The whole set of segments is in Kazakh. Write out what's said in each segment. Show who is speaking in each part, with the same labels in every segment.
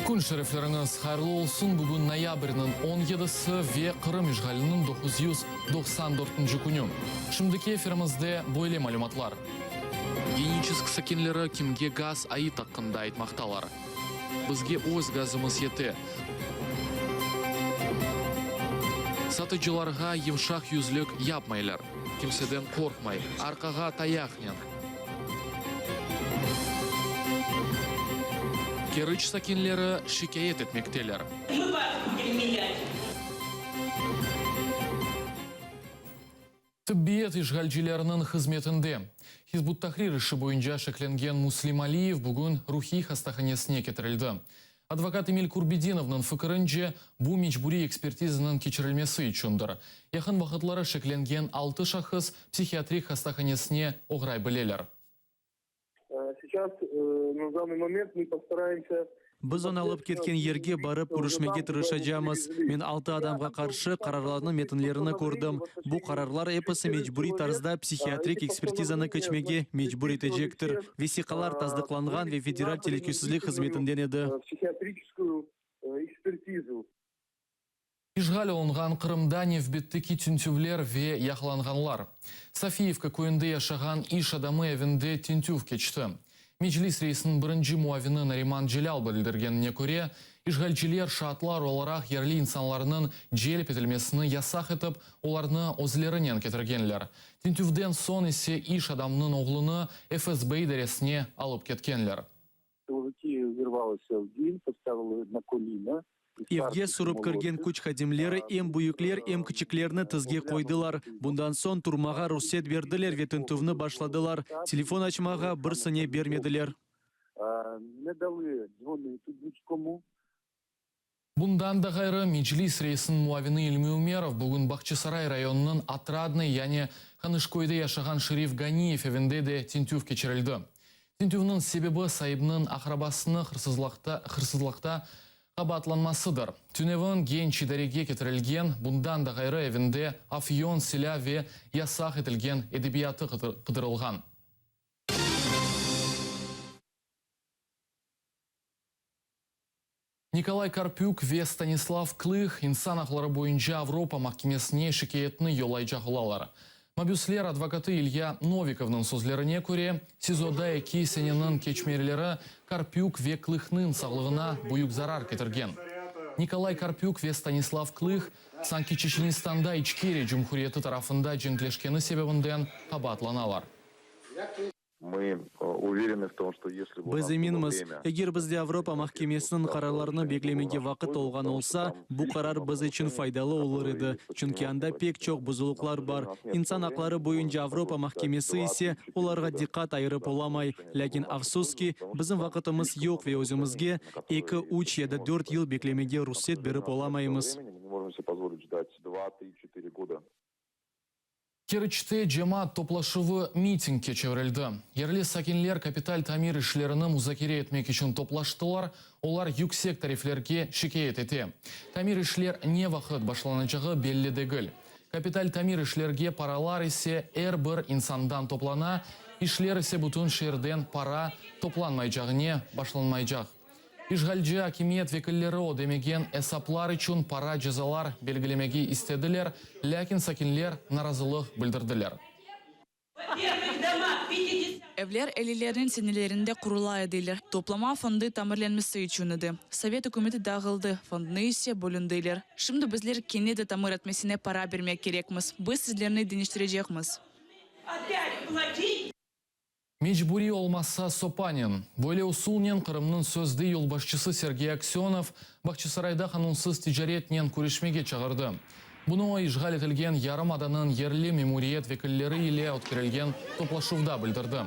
Speaker 1: Күн шерефлеріңіз қайырлы olsun. Бүгін ноябрьнің 17-сі ве Қырым işgalinin 994 күні. Шымдыки эфирімізде бойле малюматлар. Геническі сәкенлері кімге газ айы таққында айтмақталар. Бізге өз газымыз еті. Сатыжыларға емшақ юзлік yapmaylar. Kimseden korkmay, арқаға таяқнен. Керіч сәкенлері шикает етмектелер. Тіббет işgalчилерінің қызметінде. Хизбут Тахрир іші бойынша шекленген Муслим Алиев бүгін рухи хастаханесіне кетірілді. Адвокат Эмиль Курбединовның фікірінше бұл мечбури экспертизінің кечірілмесі үшіндір. Яқын вақытлары шекленген 6 шақыз психиатрик хастаханесіне оғрай білелер.
Speaker 2: Сейчас, на данный момент, мы постараемся...
Speaker 3: Біз оны алып кеткен ерге барып көрішмеге тырышачамыз. Мен 6 адамға қаршы қарарларының метінлеріні көрдім. Бұл қарарлар эпосы мечбури тарзда психиатрик экспертизаны көчмеге мечбур етежектір. Весиқалар таздықланған ве федераль телекөсізлік қызметінден еді.
Speaker 2: Психиатрическую экспертизу.
Speaker 1: Ишғал олынған Қырымда невбеттікі тінтювлер ве яқланғанлар. Софиевка көйінде яшаған иш адамы әвінде тінтюв кечті. Меджлис рейсінің бірінші муавины Нариман Джелял білдіргеніне көре, ишғалчилер шатлар оларақ ерлі инсанларының жел петілмесіні ясақ етіп, оларны өзлерінен кетіргенлер. Тінтювден сон есе иш адамның оғлыны ФСБ дәресіне алып кеткенлер.
Speaker 2: Силовики взорвался в день, поставили на коліна.
Speaker 3: Евге сұрып кірген күч хадимлері ем бұйыклер, ем кічіклеріні тізге қойдылар. Бұндан сон турмаға рұқсат берділер, ветінтувны башладылар. Телефон açmaға бір сыне бермеділер.
Speaker 2: Не дали дзвонити нікому.
Speaker 1: Бұндан да ғайры Меджлис рейсінің муавины Илми Умеров бүгін Бақчысарай районының Атрадны, яне Қанышкойды яшаған Шериф Ганиев евінде де тінтюв кечірілді. Тінтювның себебі сайыбның ақрабасыны қырсызлықта қабатланмасыдыр. Түневін ген чидареге кетірілген, бұндан да ғайры евінде афион, силя ве ясақ етілген эдебияты қыдырылған. Николай Карпюк ве Станислав Клых инсан ақлары бойынша Авропа махкемесіне шекетіні елай жағылалар. Мабюслер адвокаты Илья Новиковның сөзлеріне көре, СИЗОда эки сененің кечмерлері Карпюк ве Клыхның сағлығына бұйық зарар кетірген. Николай Карпюк ве Станислав Клых Санки Чеченистанда ичкери Джумхуриеті тарафында женклешкені себебінден қабатланалар.
Speaker 4: Мы уверены в том, что если
Speaker 3: Біз емініміз, егер бізде Авропа махкемесінің қарарларыны беглемеге вақыт олған олса, бұл қарар біз үшін файдалы олыр еді. Чүнки анда пек чоқ бұзылықлар бар. Инсан ақлары бойынша Авропа махкемесі есе оларға диққат айырып оламай. Ләкин афсуски, біздің вақытымыз yok ве өзімізге 2-3 яда 4 ел беглемеге рұқсат беріп оламаймыз.
Speaker 1: Керчте жамаат топлашывы митингке чеврелді. Ерлі сәкенлер капиталь тамир ішлеріні музакире етмек үшін топлаштылар, олар юксек тарифлерге шекейет ете. Тамир ішлер не вақыт башланычығы беллі дегіл. Капиталь тамир ішлерге паралар есе әр-бір инсандан топлана, ішлер есе бұтын шерден пара топланмай жағыне башланмай жақ. Ишғалжы акимет векіллері одемеген әсаплар үшін пара жазалар белгілемеге истеділер, ләкин сәкенлер наразылық білдірділер.
Speaker 5: Evler elilerin senelerinde kurulay edilir. Toplama fondu tamirlenmesi için idi. Sovet hükümeti dağıldı. Fondunu ise bölündüler. Şimdi bizler kendi de tamir etmesine para vermek gerekmiz. Biz sizlerini değiştirecekmiz.
Speaker 1: Мечбури олмаса Сопанин. Бойле усулнен Қырымның сөзді елбашчысы Сергей Аксенов Бақчысарайда қанунсыз тижаретнен көрешмеге чағырды. Бұны ишғал етілген ярым аданын ерлі мемориет векіллері иле өткерілген топлашувда білдірді.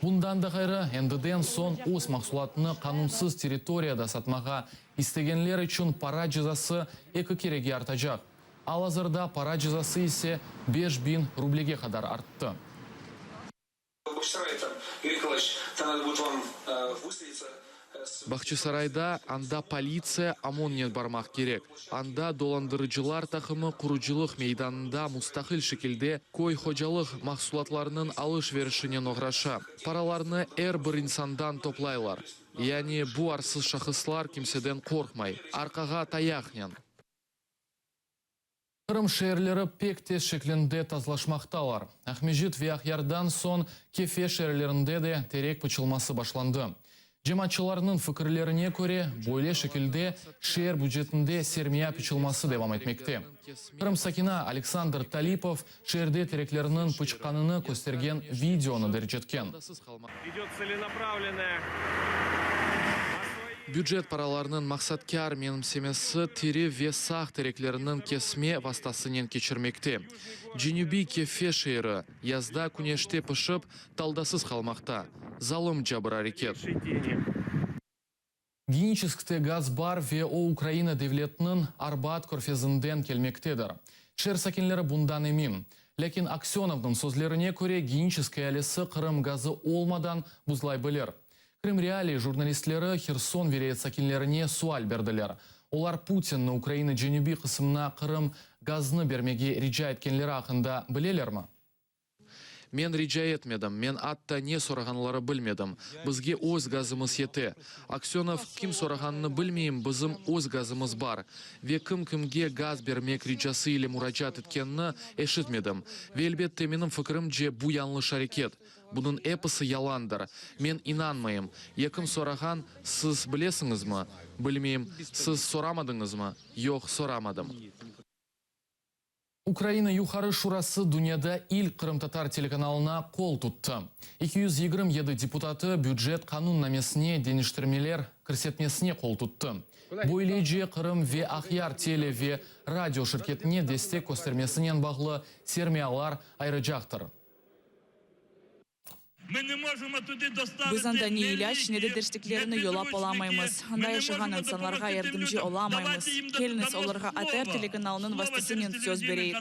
Speaker 1: Бұндан да ғайры әндіден сон өз мақсулатыны қанунсыз территорияда сатмаға істегенлер үшін пара жазасы 2 кереге артажақ. Ал азырда пара жазасы есе 5000 рублеге қадар артты.
Speaker 6: Бахчисарай, Юрий Николаевич, там надо будет вам высадиться
Speaker 1: Бахчысарайда анда полиция ОМОНнен бармақ керек. Анда доландырыcılar тақымы құручылық мейданында мустақил шекілде кой хожалық мақсулатларының алыш-верішінен оғраша. Параларны бір инсандан топлайлар. Яғни bu арсыз шахыслар kimседен қорқмай, арқаға таяқнен. Қырым шәрлері пек тез шеклінде тазлашмақталар. Ахмежит Вияхярдан сон кефе шәрлерінде де терек пычылмасы башланды. Жематчыларының фікірлеріне көре, бойле шекілде шер бюджетінде сермия пычылмасы девам етмекте. Қырым Сакина Александр Талипов шерде тереклерінің пычқаныны көстерген видеоны дәржеткен.
Speaker 6: Идет целенаправленная.
Speaker 1: Бюджет параларының мақсаткар менімсемесі тері весақ тереклерінің кесме вастасынен кечірмекте. Дженюби кефе шейрі язда күнеште пышып талдасыз қалмақта. Залым жабыр әрекет. Геническте газ бар ВО Украина девлетінің Арбат көрфезінден келмектедір. Шер сакенлері бұндан емин. Лекін Аксеновның сөзлеріне көре геническе әлесі Қырым газы олмадан бұзлай білер. Крым реалии журналистлері Херсон вереет сакенлеріне суаль берділер. Олар Путинны Украина Дженюби қысымна Қырым газны бермеге риджа еткенлері ақында білелер ма? Мен риджа етмедім, мен атта не сорағанлары білмедім. Бізге өз газымыз ете. Аксенов кім сорағанны білмейім, бізім өз газымыз бар. Ве кім-кімге газ бермек риджасы или мураджат еткенні ешітмедім. Ве әлбетте менің фікірім же бұ yanlış әрекет. Бұның эпосы яландар. Мен инанмайым. Екім сораған, сіз білесіңіз ма? Білмейім, сіз сорамадыңыз ма? Йоқ, сорамадым. Украина Юхары Шурасы дүнияда ил Қырым татар телеканалына қол тұтты. 227 депутаты бюджет қанун намесіне денештірмелер кірсетмесіне қол тұтты. Бойлеже Қырым ве Ахяр теле ве радио шіркетіне дестек көстермесінен бағлы сермиялар айрыжақтыр.
Speaker 5: Біз анда не иляч, не дедерштіклеріні yola оламаймыз. Анда yaşagan insanlarga yardımcı olamаймыз. Келініс оларға АТР телеканалының вастысымен сөз берейік.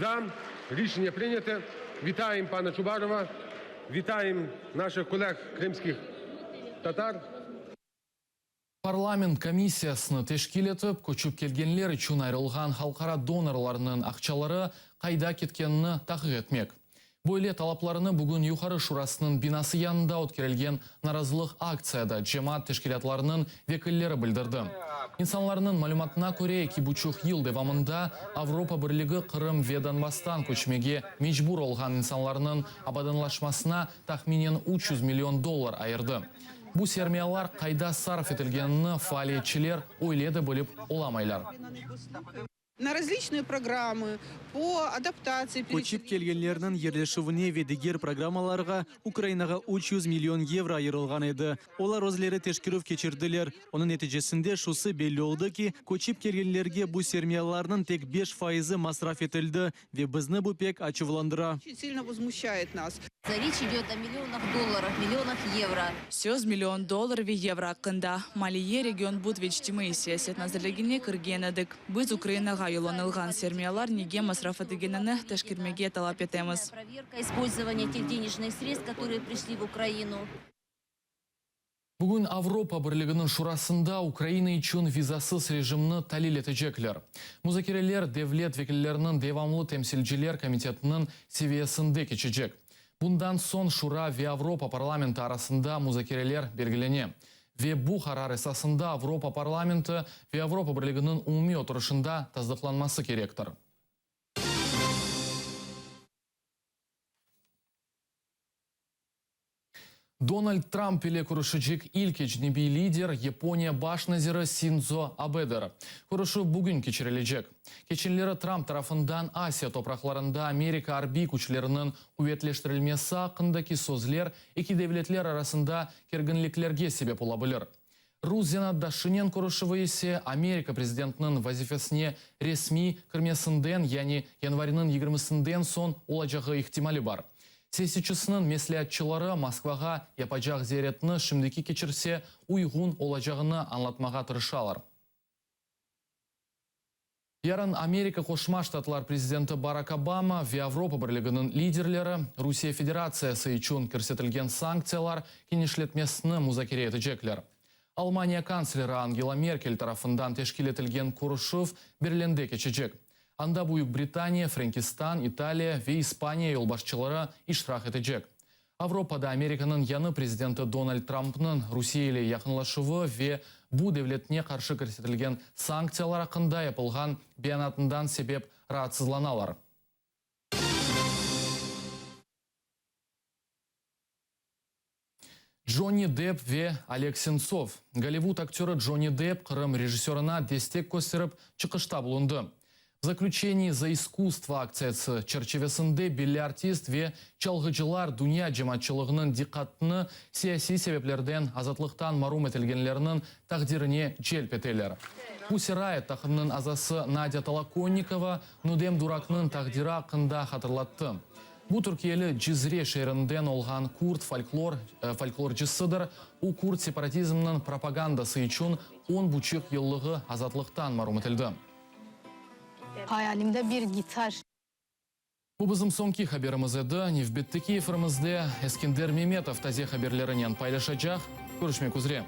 Speaker 7: За. Рішення прийнято. Вітаємо пана Чубарова. Вітаємо наших колег кримських татар.
Speaker 1: Парламент комиссиясыны тешкил етіп, көчіп келгенлер үшін айрылған халқара донорларының ақчалары қайда кеткенini тақиқ етмек. Бойле талапларыны бүгін Юхары Шурасының бинасы янында өткерілген наразылық акцияда жемат тешкилатларының векіллері білдірді. İnsanlarının малюматына көре 2,5 ел девамында Авропа бірлігі Қырым веданбастан көчмеге мечбур олған инсанларының абаданлашмасына тахминен $300 миллион айырды. Бұл сермиялар қайда сарф етілгенini фаалиетчилер ойледі біліп оламайлар.
Speaker 8: На различные программы по адаптации.
Speaker 3: Көчіп келгенлерінің ерлешуіне ведігер программаларға Украинаға 300 миллион евро айырылған еді. Олар өзлері тешкіріп кечірділер. Оның нәтижесінде шусы белі олды ки, көчіп келгенлерге бұл сермияларының тек 5% масраф етілді ве бізні бұл пек ачывландыра.
Speaker 8: Очень сильно возмущает нас.
Speaker 9: Речь идет о миллионах долларов, миллионах евро.
Speaker 5: Сөз $1 миллион ве евро ақында. Малие регион бұд вечтімі саясет назарлегіне кірген едік. Біз Украинаға юланылған сермиялар неге масраф етігеніні тәшкірмеге талап етеміз.
Speaker 9: Проверка использования тех денежных средств, которые пришли в Украину.
Speaker 1: Бүгін Авропа бірлігінің шурасында Украина үшін визасыз режимні талил етежеклер. Музакерелер девлет векілерінің девамлы темсилчилер комитетінің севиясында кечежек. Bundan son Şura ve Avropa Parlamenti arasında muzakirələr belgilenir. Ve bu karar esasında Avropa Parlamenti ve Avropa Birliği'nin umumi oturuşunda tasdıklanması gerektir. Donald Trump ile görüşecek ilk ecnebi lider Japonya baş naziri Shinzo Abe'dir. Görüşü bugün geçirilecek. Geçenleri Trump tarafından Asya topraklarında Amerika harbi güçlerinin kuvvetleştirilmesi hakkındaki sözler iki devletler arasında gerginliklerge sebep olabilir. Rusya'na daşınen görüşü ise Amerika prezidentinin vazifesine resmi kirmesinden yani yanvarının 20'sinden son olacağı ihtimali var. Сесичісінің меслиятчылары Москваға япачақ зеретіні шымдекі кечірсе, уйғын олачағыны анлатмаға тырышалар. Ярын Америка Кошма Штатлар президенті Барак Обама в Европа бірлігінің лидерлері Русия Федерациясы үчүн көрсетілген санкциялар кенешлетмесіні музакире етіжеклер. Алмания канцлері Ангела Меркель тарафындан тешкил етілген Курышев Берлинде кечечек. Анда Бүйүк Британия, Франкистан, Италия ве Испания елбашчылары иштирак етіжек. Авропада Американың яны президенті Дональд Трампның Русия ile якынлашуы ве бу девлетне каршы көрсетілген санкциялар акында yapılған биянатындан себеп раатсызланалар. Джонни Депп ве Олег Сенцов. Голливуд актері Джонни Депп Қырым режиссерына дестек көстеріп чықышта булунды. В заключении за искусство акциясы чарчевесінде белі артист ве чалғычылар дүния жематчылығының диққатыны сияси себеплерден азатлықтан марум етілгенлерінің тақдиріне желп етелер. Пусирай тақынның азасы Надя Толоконникова Нудем Дуракның тақдиры ақында хатырлатты. Бу Түркиелі Джизре шерінден олған курд фольклорчысыдыр. У курд сепаратизмның пропагандасы үшін 10,5 yıllığı азатлықтан марум етілді.
Speaker 10: Hayalimde bir gitar.
Speaker 1: Bu bizim sonki haberimiz edi. Nevbetteki efirimizde Eskender Memetov taze haberlerinden paylaşacak. Görüşmek üzere.